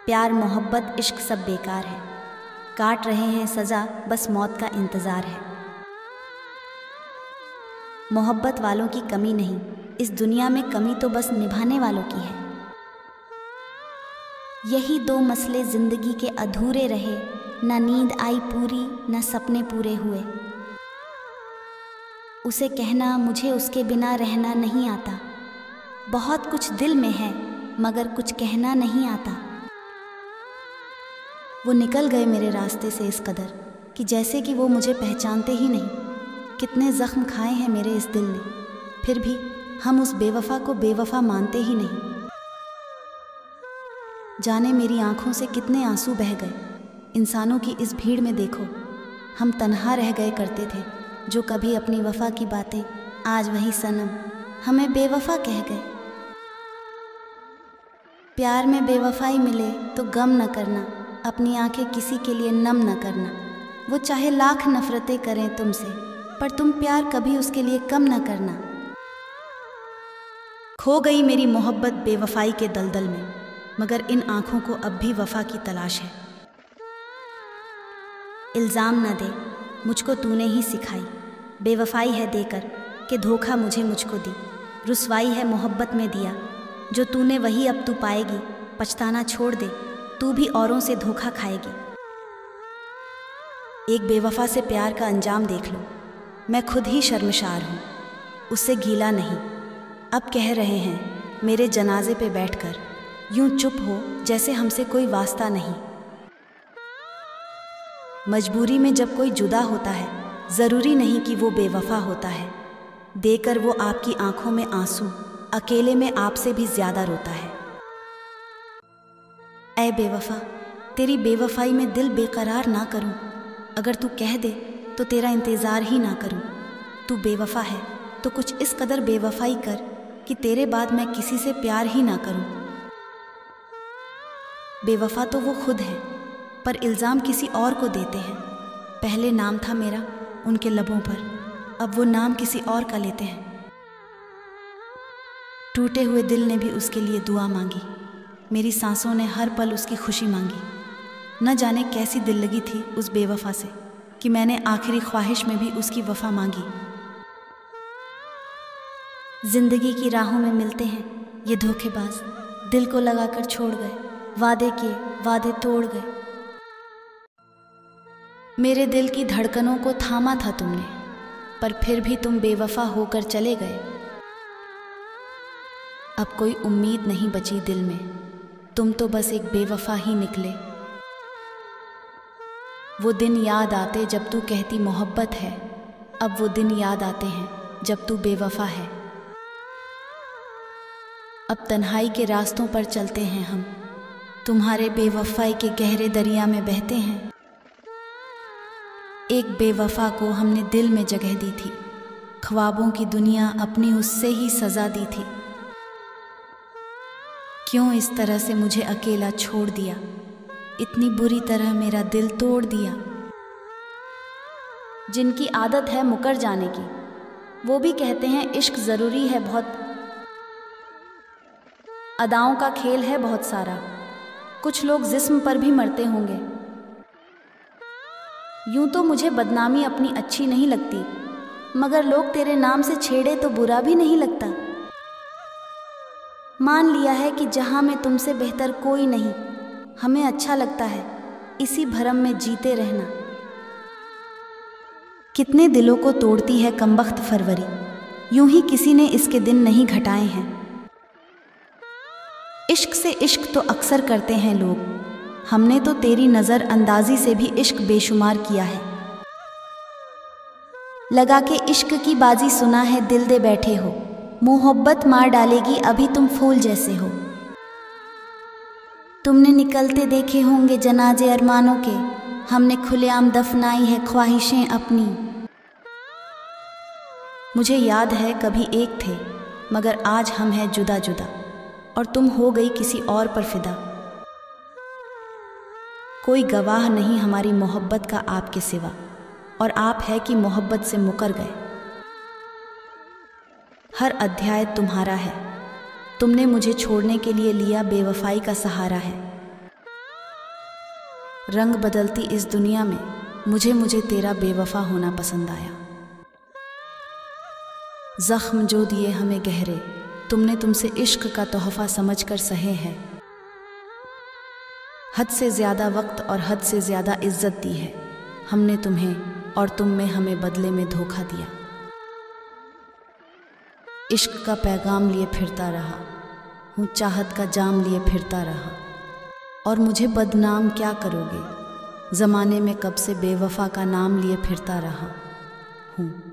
प्यार मोहब्बत इश्क सब बेकार है, काट रहे हैं सज़ा, बस मौत का इंतज़ार है। मोहब्बत वालों की कमी नहीं, इस दुनिया में कमी तो बस निभाने वालों की है। यही दो मसले ज़िंदगी के अधूरे रहे, ना नींद आई पूरी ना सपने पूरे हुए। उसे कहना मुझे उसके बिना रहना नहीं आता, बहुत कुछ दिल में है मगर कुछ कहना नहीं आता। वो निकल गए मेरे रास्ते से इस कदर कि जैसे कि वो मुझे पहचानते ही नहीं। कितने ज़ख्म खाए हैं मेरे इस दिल ने, फिर भी हम उस बेवफ़ा को बेवफ़ा मानते ही नहीं। जाने मेरी आँखों से कितने आंसू बह गए। इंसानों की इस भीड़ में देखो, हम तन्हा रह गए करते थे, जो कभी अपनी वफ़ा की बातें आज वही सनम हमें बेवफ़ा कह गए। प्यार में बेवफ़ाई मिले तो गम न करना, अपनी आंखें किसी के लिए नम न करना। वो चाहे लाख नफ़रतें करें तुमसे, पर तुम प्यार कभी उसके लिए कम न करना। खो गई मेरी मोहब्बत बेवफ़ाई के दलदल में, मगर इन आँखों को अब भी वफ़ा की तलाश है। इल्ज़ाम न दे मुझको तूने ही सिखाई, बेवफ़ाई है देकर कि धोखा मुझको दी। रुसवाई है मोहब्बत में दिया, जो तूने वही अब तू पाएगी। पछताना छोड़ दे, तू भी औरों से धोखा खाएगी। एक बेवफ़ा से प्यार का अंजाम देख लो, मैं खुद ही शर्मशार हूँ, उससे गीला नहीं। अब कह रहे हैं मेरे जनाजे पे बैठकर, यूं चुप हो जैसे हमसे कोई वास्ता नहीं। मजबूरी में जब कोई जुदा होता है, ज़रूरी नहीं कि वो बेवफ़ा होता है। देकर वो आपकी आंखों में आंसू, अकेले में आपसे भी ज़्यादा रोता है। ऐ बेवफ़ा, तेरी बेवफ़ाई में दिल बेकरार ना करूं। अगर तू कह दे तो तेरा इंतज़ार ही ना करूं। तू बेवफ़ा है तो कुछ इस कदर बेवफ़ाई कर कि तेरे बाद मैं किसी से प्यार ही ना करूं। बेवफ़ा तो वो खुद है, पर इल्ज़ाम किसी और को देते हैं। पहले नाम था मेरा उनके लबों पर, अब वो नाम किसी और का लेते हैं। टूटे हुए दिल ने भी उसके लिए दुआ मांगी, मेरी सांसों ने हर पल उसकी खुशी मांगी। न जाने कैसी दिल लगी थी उस बेवफ़ा से कि मैंने आखिरी ख्वाहिश में भी उसकी वफ़ा मांगी। ज़िंदगी की राहों में मिलते हैं ये धोखेबाज, दिल को लगाकर छोड़ गए, वादे किए वादे तोड़ गए। मेरे दिल की धड़कनों को थामा था तुमने, पर फिर भी तुम बेवफ़ा होकर चले गए। अब कोई उम्मीद नहीं बची दिल में, तुम तो बस एक बेवफ़ा ही निकले। वो दिन याद आते जब तू कहती मोहब्बत है, अब वो दिन याद आते हैं जब तू बेवफ़ा है। अब तन्हाई के रास्तों पर चलते हैं हम, तुम्हारे बेवफ़ाई के गहरे दरिया में बहते हैं। एक बेवफ़ा को हमने दिल में जगह दी थी, ख्वाबों की दुनिया अपनी उससे ही सज़ा दी थी। क्यों इस तरह से मुझे अकेला छोड़ दिया, इतनी बुरी तरह मेरा दिल तोड़ दिया। जिनकी आदत है मुकर जाने की, वो भी कहते हैं इश्क ज़रूरी है बहुत। अदाओं का खेल है बहुत सारा, कुछ लोग जिस्म पर भी मरते होंगे। यूं तो मुझे बदनामी अपनी अच्छी नहीं लगती, मगर लोग तेरे नाम से छेड़े तो बुरा भी नहीं लगता। मान लिया है कि जहां में तुमसे बेहतर कोई नहीं, हमें अच्छा लगता है इसी भरम में जीते रहना। कितने दिलों को तोड़ती है कमबख्त फरवरी, यूं ही किसी ने इसके दिन नहीं घटाए हैं। इश्क से इश्क तो अक्सर करते हैं लोग, हमने तो तेरी नज़र अंदाजी से भी इश्क बेशुमार किया है। लगा के इश्क की बाजी सुना है दिल दे बैठे हो, मोहब्बत मार डालेगी अभी तुम फूल जैसे हो। तुमने निकलते देखे होंगे जनाजे अरमानों के, हमने खुलेआम दफनाई है ख्वाहिशें अपनी। मुझे याद है कभी एक थे, मगर आज हम हैं जुदा जुदा, और तुम हो गई किसी और पर फिदा। कोई गवाह नहीं हमारी मोहब्बत का आपके सिवा, और आप है कि मोहब्बत से मुकर गए। हर अध्याय तुम्हारा है, तुमने मुझे छोड़ने के लिए लिया बेवफ़ाई का सहारा है। रंग बदलती इस दुनिया में मुझे तेरा बेवफा होना पसंद आया। जख्म जो दिए हमें गहरे, तुमने तुमसे इश्क का तोहफा समझकर सहे हैं। हद से ज़्यादा वक्त और हद से ज़्यादा इज्जत दी है हमने तुम्हें, और तुम में हमें बदले में धोखा दिया। इश्क का पैगाम लिए फिरता रहा हूँ, चाहत का जाम लिए फिरता रहा, और मुझे बदनाम क्या करोगे, ज़माने में कब से बेवफा का नाम लिए फिरता रहा हूँ।